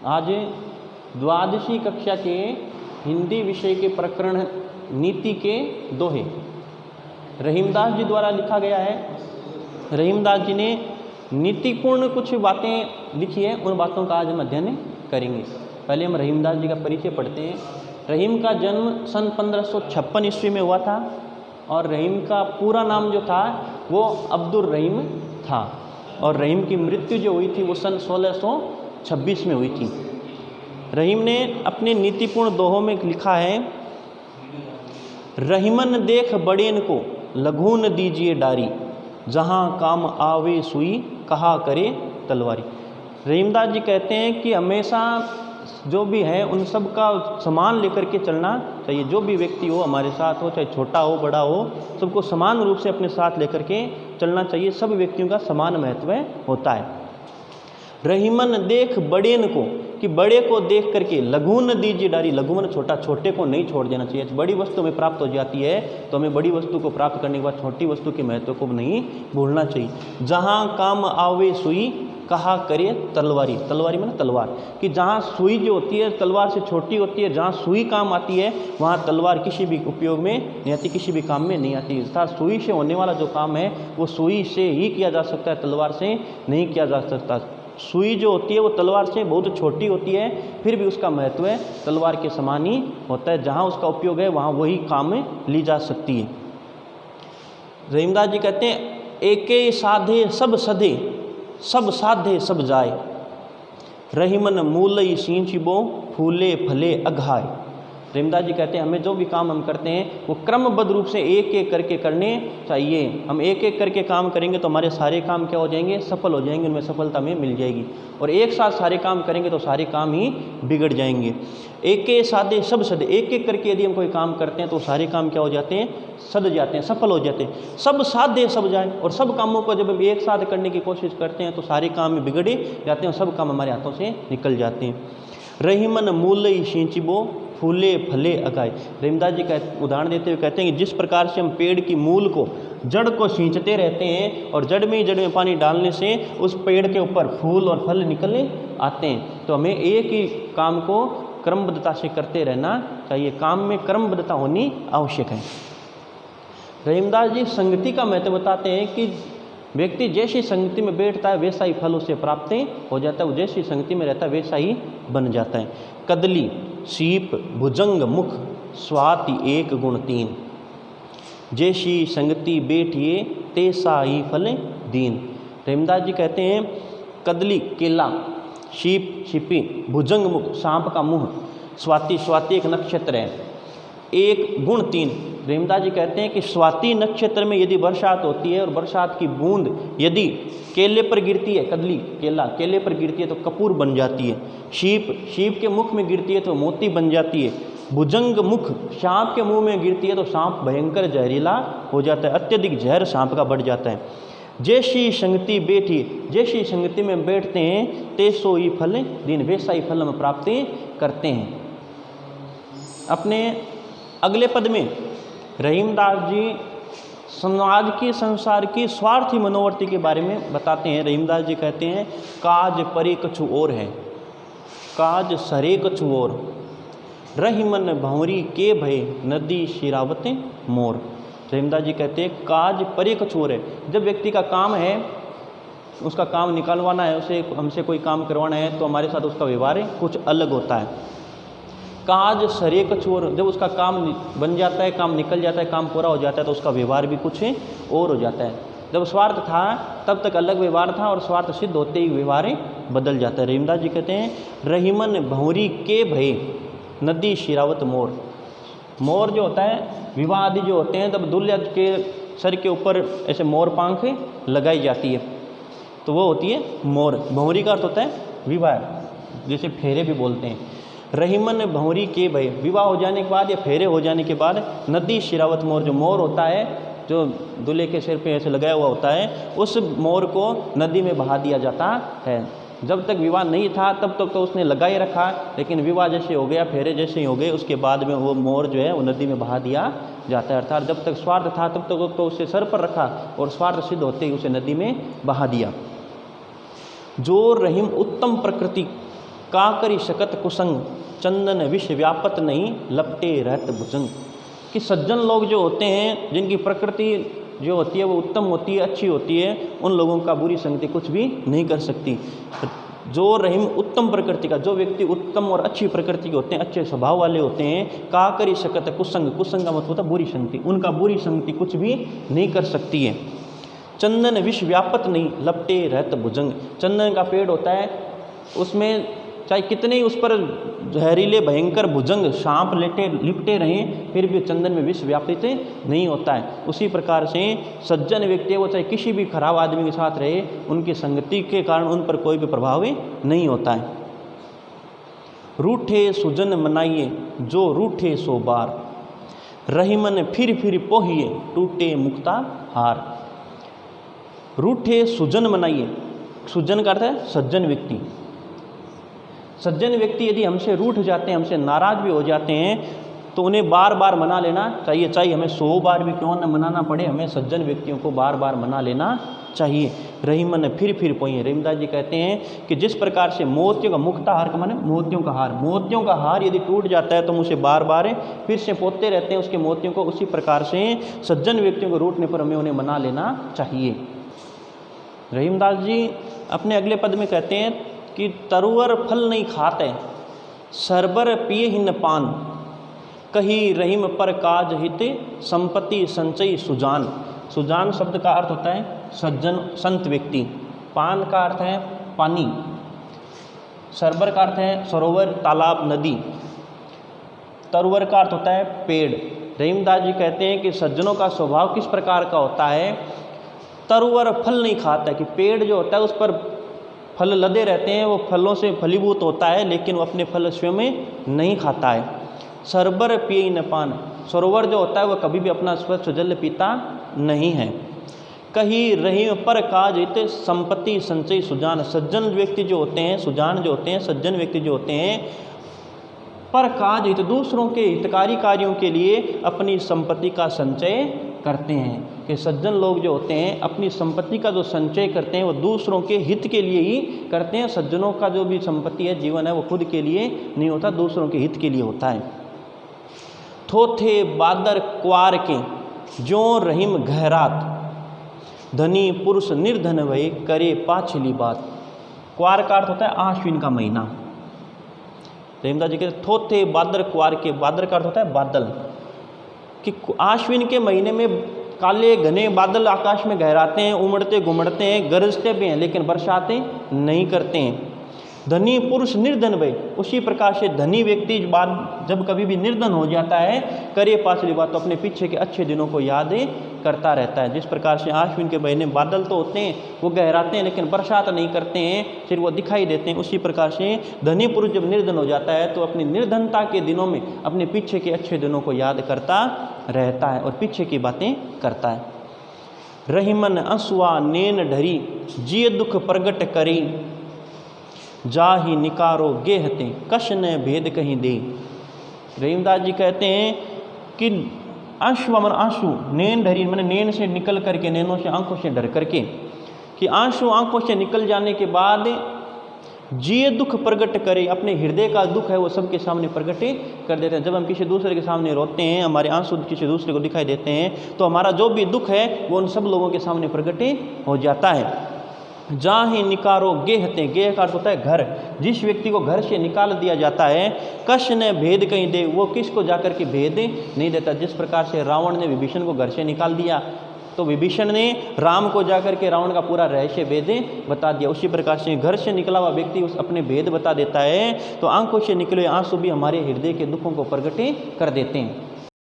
आज द्वादशी कक्षा के हिंदी विषय के प्रकरण नीति के दोहे रहीमदास जी द्वारा लिखा गया है। रहीमदास जी ने नीतिपूर्ण कुछ बातें लिखी है, उन बातों का आज हम अध्ययन करेंगे। पहले हम रहीमदास जी का परिचय पढ़ते हैं। रहीम का जन्म सन 1556 ईस्वी में हुआ था और रहीम का पूरा नाम जो था वो अब्दुल रहीम था और रहीम की मृत्यु जो हुई थी वो सन 1626 में हुई थी। रहीम ने अपने नीतिपूर्ण दोहों में लिखा है, रहीमन देख बड़ेन को लघून दीजिए डारी, जहाँ काम आवे सुई कहा करे तलवारी। रहीमदास जी कहते हैं कि हमेशा जो भी है उन सब का समान लेकर के चलना चाहिए। जो भी व्यक्ति हो हमारे साथ हो, चाहे छोटा हो बड़ा हो, सबको समान रूप से अपने साथ लेकर के चलना चाहिए। सब व्यक्तियों का समान महत्व होता है। रहीमन देख बड़ेन को, कि बड़े को देख करके लघुन दीजिए डारी, लघुन छोटा, छोटे को नहीं छोड़ देना चाहिए। बड़ी वस्तु में प्राप्त हो जाती है तो हमें बड़ी वस्तु को प्राप्त करने के बाद छोटी वस्तु के महत्व को नहीं भूलना चाहिए। जहाँ काम आवे सुई कहा करे तलवारी, तलवारी में तलवार, कि जहाँ सुई जो होती है तलवार से छोटी होती है, जहाँ सुई काम आती है वहाँ तलवार किसी भी उपयोग में नहीं आती, किसी भी काम में नहीं आती। अर्थात सुई से होने वाला जो काम है वो सुई से ही किया जा सकता है, तलवार से नहीं किया जा सकता। सुई जो होती है वो तलवार से बहुत छोटी होती है, फिर भी उसका महत्व है तलवार के समान ही होता है। जहाँ उसका उपयोग है वहाँ वही काम में ली जा सकती है। रहीमदास जी कहते हैं, एके साधे सब सधे, सब साधे सब जाए, रहीमन मूलई सींचिबो फूले फले अघाए। रहीमदास जी कहते हैं हमें जो भी काम हम करते हैं वो क्रमबद्ध रूप से एक एक करके करने चाहिए। हम एक एक करके काम करेंगे तो हमारे सारे काम क्या हो जाएंगे, सफल हो जाएंगे, उनमें सफलता हमें मिल जाएगी। और एक साथ सारे काम करेंगे तो सारे काम ही बिगड़ जाएंगे। एक साधे सब सदे, एक एक करके यदि हम कोई काम करते हैं तो सारे काम क्या हो जाते हैं, सद जाते हैं, सफल हो जाते हैं। सब साधे सब जाए, और सब कामों को जब हम एक साथ करने की कोशिश करते हैं तो सारे काम बिगड़े जाते हैं और सब काम हमारे हाथों से निकल जाते हैं। रहीमन मूलई सींचिबो फूले फले अगाए। रहीमदास जी का उदाहरण देते हुए कहते हैं कि जिस प्रकार से हम पेड़ की मूल को, जड़ को सींचते रहते हैं और जड़ में पानी डालने से उस पेड़ के ऊपर फूल और फल निकलने आते हैं, तो हमें एक ही काम को क्रमबद्धता से करते रहना चाहिए। काम में क्रमबद्धता होनी आवश्यक है। रहीमदास जी संगति का महत्व बताते हैं कि व्यक्ति जैसी संगति में बैठता है वैसा ही फल उसे प्राप्त हो जाता है, वो जैसी संगति में रहता है वैसा ही बन जाता है। कदली सीप भुजंग मुख स्वाति एक गुण तीन, जैसी संगति बैठिए तैसा ही फल दीन। रहीमदास जी कहते हैं कदली केला, शीप शिपी, भुजंग मुख सांप का मुंह, स्वाति स्वाति एक नक्षत्र है, एक गुण तीन। रहीमदास जी कहते हैं कि स्वाति नक्षत्र में यदि बरसात होती है और बरसात की बूंद यदि केले पर गिरती है, कदली केला केले पर गिरती है तो कपूर बन जाती है। शीप के मुख में गिरती है तो मोती बन जाती है। भुजंग मुख सांप के मुंह में गिरती है तो सांप भयंकर जहरीला हो जाता है, अत्यधिक जहर सांप का बढ़ जाता है। जैसी संगति बैठी, जैसी संगति में बैठते हैं तैसो ही फल दिन, वैसा ही फल हम प्राप्त करते हैं। अपने अगले पद में रहीमदास जी समाज की, संसार की स्वार्थी मनोवृत्ति के बारे में बताते हैं। रहीमदास जी कहते हैं काज परे कछु और है, काज सरे कछु और, रहीमन भंवरी के भय नदी शिरावत मोर। रहीमदास जी कहते हैं काज परे कछु और है। जब व्यक्ति का काम है, उसका काम निकालवाना है, उसे हमसे कोई काम करवाना है तो हमारे साथ उसका व्यवहार कुछ अलग होता है। काज सरे कछु और, जब उसका काम बन जाता है, काम निकल जाता है, काम पूरा हो जाता है तो उसका व्यवहार भी कुछ और हो जाता है। जब स्वार्थ था तब तक अलग व्यवहार था और स्वार्थ सिद्ध होते ही व्यवहार बदल जाता है। रहीमदास जी कहते हैं रहीमन भंवरी के भय नदी शिरावत मोर। मोर जो होता है, विवाह आदि जो होते हैं तब दुल्हा के सर के ऊपर ऐसे मोर पंख लगाई जाती है तो वो होती है मोर। भंवरी का अर्थ होता है विवाह, जैसे फेरे भी बोलते हैं। रहीमन भंवरी के भय, विवाह हो जाने के बाद या फेरे हो जाने के बाद नदी शिरावत मोर, जो मोर होता है जो दूल्हे के सिर पे ऐसे लगाया हुआ होता है, उस मोर को नदी में बहा दिया जाता है। जब तक विवाह नहीं था तब तक तो उसने लगा ही रखा, लेकिन विवाह जैसे हो गया, फेरे जैसे ही हो गए, उसके बाद में वो मोर जो है वो नदी में बहा दिया जाता है। अर्थात जब तक स्वार्थ था तब तक तो उसे सर पर रखा और स्वार्थ सिद्ध होते ही उसे नदी में बहा दिया। जो रहीम उत्तम प्रकृति का करी शकत कुसंग, चंदन विष व्यापत नहीं, लपटे रहत भुजंग। कि सज्जन लोग जो होते हैं, जिनकी प्रकृति जो होती है वो उत्तम होती है, अच्छी होती है, उन लोगों का बुरी संगति कुछ भी नहीं कर सकती। जो रहीम उत्तम प्रकृति का, जो व्यक्ति उत्तम और अच्छी प्रकृति के होते हैं, अच्छे स्वभाव वाले होते हैं, का करी शकत कुसंग, कुसंग का मतलब होता है बुरी संगति, उनका बुरी संगति कुछ भी नहीं कर सकती है। चंदन विष व्यापत नहीं, लपटे रहत भुजंग। चंदन का पेड़ होता है, उसमें चाहे कितने ही उस पर जहरीले भयंकर भुजंग सांप लिपटे रहें, फिर भी चंदन में विष व्यापित नहीं होता है। उसी प्रकार से सज्जन व्यक्ति वो चाहे किसी भी खराब आदमी के साथ रहे, उनकी संगति के कारण उन पर कोई भी प्रभाव नहीं होता है। रूठे सुजन मनाइए, जो रूठे सो बार, रही मन फिर पोहिए, टूटे मुक्ता हार। रूठे सुजन मनाइए, सुजन का अर्थ है सज्जन व्यक्ति। सज्जन व्यक्ति यदि हमसे रूठ जाते हैं, हमसे नाराज भी हो जाते हैं, तो उन्हें बार बार मना लेना चाहिए। चाहे हमें 100 बार भी क्यों न मनाना पड़े, हमें सज्जन व्यक्तियों को बार बार मना लेना चाहिए। रहीमन फिर पोइए, रहीमदास जी कहते हैं कि जिस प्रकार से मोतियों का मुक्ताहार का माने मोतियों का हार, मोतियों का हार यदि टूट जाता है तो हम उसे बार बार फिर से पोतते रहते हैं उसके मोतियों को, उसी प्रकार से सज्जन व्यक्तियों को रूठने पर हमें उन्हें मना लेना चाहिए। रहीमदास जी अपने अगले पद में कहते हैं कि तरुवर फल नहीं खाते, सरबर पिए ही न पान, कही रहीम पर काज हित, संपत्ति संचय सुजान। सुजान शब्द का अर्थ होता है सज्जन संत व्यक्ति, पान का अर्थ है पानी, सरबर का अर्थ है सरोवर तालाब नदी, तरुवर का अर्थ होता है पेड़। रहीमदास जी कहते हैं कि सज्जनों का स्वभाव किस प्रकार का होता है, तरुवर फल नहीं खाता है, कि पेड़ जो होता है उस पर फल लदे रहते हैं, वो फलों से फलीभूत होता है लेकिन वो अपने फल स्वयं नहीं खाता है। सरबर पिए न पान, सरोवर जो होता है वो कभी भी अपना स्वच्छ जल पीता नहीं है। कहीं रहीम पर काज हित, संपत्ति संचय सुजान। सज्जन व्यक्ति जो होते हैं, सुजान जो होते हैं, सज्जन व्यक्ति जो होते हैं, पर काज हित, दूसरों के हितकारी कार्यों के लिए अपनी संपत्ति का संचय करते हैं। कि सज्जन लोग जो होते हैं अपनी संपत्ति का जो संचय करते हैं वो दूसरों के हित के लिए ही करते हैं। सज्जनों का जो भी संपत्ति है, जीवन है, वो खुद के लिए नहीं होता, दूसरों के हित के लिए होता है। थोथे बादर क्वार के, ज्यों रहीम गहरात, धनी पुरुष निर्धन भय, करे पाछली बात। क्वार का अर्थ होता है आश्विन का महीना। रहीमदास जी कहते थोथे बादर क्वार के, बादर का अर्थ होता है बादल, कि आश्विन के महीने में काले घने बादल आकाश में गहराते हैं, उमड़ते घुमड़ते हैं, गरजते भी हैं लेकिन बरसाते नहीं करते हैं। धनी पुरुष निर्धन भय, उसी प्रकार से धनी व्यक्ति बाद जब कभी भी निर्धन हो जाता है, करे पाछली बात, तो अपने पीछे के अच्छे दिनों को याद करता रहता है। जिस प्रकार से आश्विन के महीने बादल तो होते हैं, वो गहराते हैं लेकिन बरसात नहीं करते हैं, फिर वो दिखाई देते हैं, उसी प्रकार से धनी पुरुष जब निर्धन हो जाता है तो अपनी निर्धनता के दिनों में अपने पीछे के अच्छे दिनों को याद करता रहता है और पीछे की बातें करता है। रहीमन अंसुआ नेन ढरी, जिय दुख प्रगट करी, जाहि निकारो गेहते, कश न भेद कहीं दे। रहीमदास जी कहते हैं कि आंसू मन आंसू, नैन ढरी मैंने नैन से निकल करके, नैनों से आंखों से डर करके, कि आंसू आंखों से निकल जाने के बाद जिए दुख प्रकट करे, अपने हृदय का दुख है वो सबके सामने प्रकट कर देते हैं। जब हम किसी दूसरे के सामने रोते हैं, हमारे आंसू किसी दूसरे को दिखाई देते हैं, तो हमारा जो भी दुख है वो उन सब लोगों के सामने प्रकट हो जाता है। जाहि निकारो गेहते, गेह का अर्थ होता है घर, जिस व्यक्ति को घर से निकाल दिया जाता है, कश ने भेद कहीं दे, वो किसको जाकर के भेद नहीं देता। जिस प्रकार से रावण ने विभीषण को घर से निकाल दिया, तो विभीषण ने राम को जाकर के रावण का पूरा रहस्य भेद बता दिया। उसी प्रकार से घर से निकला हुआ व्यक्ति उस अपने भेद बता देता है, तो आंखों से निकले आंसू भी हमारे हृदय के दुखों को प्रकट कर देते हैं।